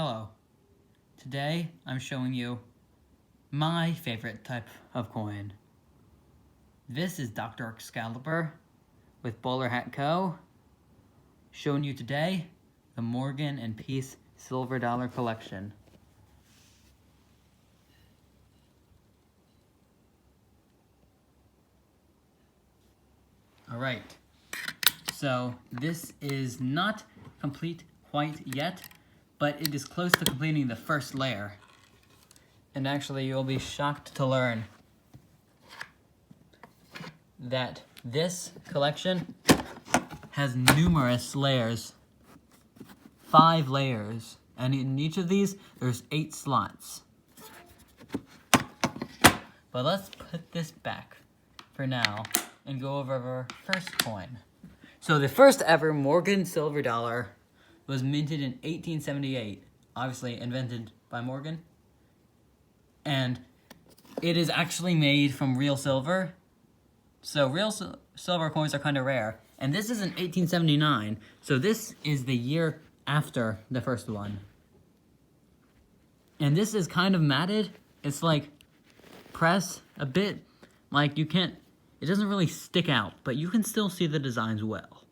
Hello. Today I'm showing you my favorite type of coin. This is Dr. Excalibur with Bowler Hat Co. Showing you today the Morgan and Peace Silver Dollar Collection. Alright, so this is not complete quite yet, but it is close to completing the first layer. And actually, you'll be shocked to learn that this collection has numerous layers. 5 layers. And in each of these, there's 8 slots. But let's put this back for now and go over our first coin. So the first ever Morgan silver dollar was minted in 1878, obviously invented by Morgan. And it is actually made from real silver. So real silver coins are kind of rare. And this is in 1879, so this is the year after the first one. And this is kind of matted. It's like press a bit, like you can't, it doesn't really stick out, but you can still see the designs well.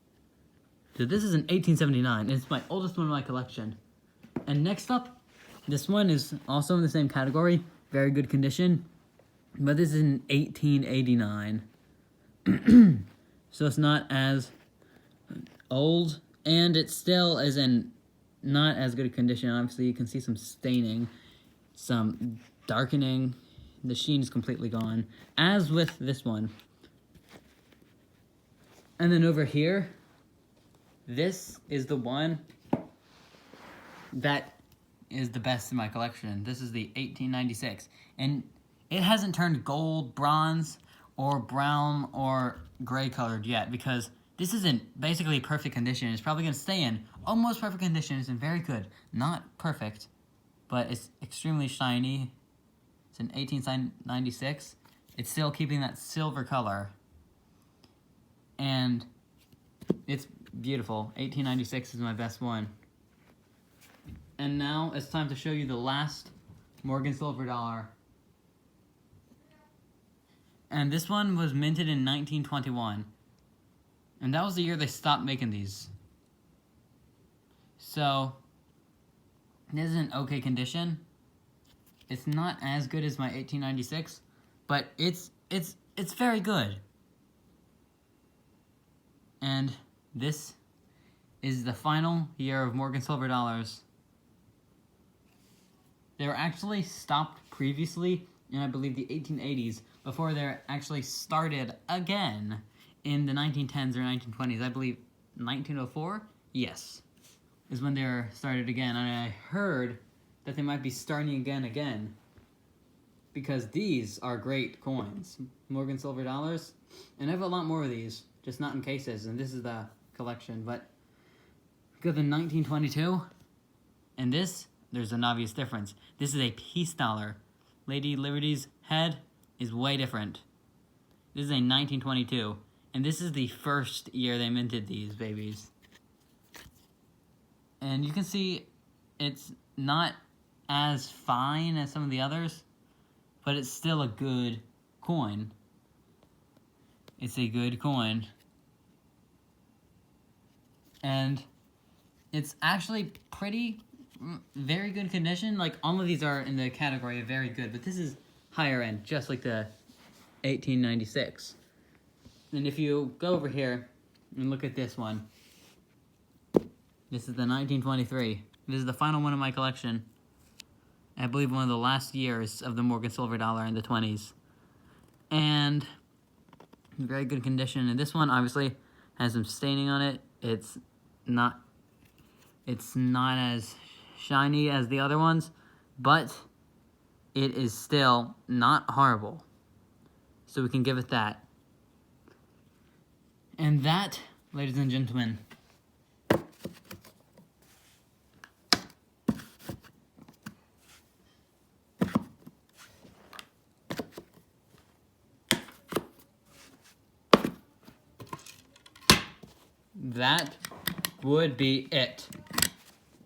So this is in 1879, and it's my oldest one in my collection. And next up, this one is also in the same category, very good condition, but this is in 1889. So it's not as old, and it still is in not as good a condition. Obviously, you can see some staining, some darkening. The sheen is completely gone, as with this one. And then over here, this is the one that is the best in my collection. This is the 1896, and it hasn't turned gold, bronze, or brown, or gray colored yet, because this isn't basically perfect condition. It's probably going to stay in almost perfect condition. It's in very good. Not perfect, but it's extremely shiny. It's in 1896. It's still keeping that silver color. And it's beautiful. 1896 is my best one. And now it's time to show you the last Morgan silver dollar. And this one was minted in 1921. And that was the year they stopped making these. So, this is in okay condition. It's not as good as my 1896, but it's very good. And this is the final year of Morgan silver dollars. They were actually stopped previously in, I believe, the 1880s, before they're actually started again in the 1910s or 1920s. I believe 1904? Yes, is when they were started again. And I heard that they might be starting again, because these are great coins. Morgan silver dollars. And I have a lot more of these, just not in cases, and this is the collection. But go to 1922, and this, there's an obvious difference. This is a peace dollar. Lady Liberty's head is way different. This is a 1922, and this is the first year they minted these babies. And you can see it's not as fine as some of the others, but it's still a good coin. It's a good coin. And it's actually very good condition. Like, all of these are in the category of very good, but this is higher end, just like the 1896. And if you go over here and look at this one, this is the 1923. This is the final one in my collection. I believe one of the last years of the Morgan silver dollar in the 20s. And very good condition. And this one obviously has some staining on it. It's not as shiny as the other ones, but it is still not horrible. So we can give it that. And that, ladies and gentlemen, that would be it.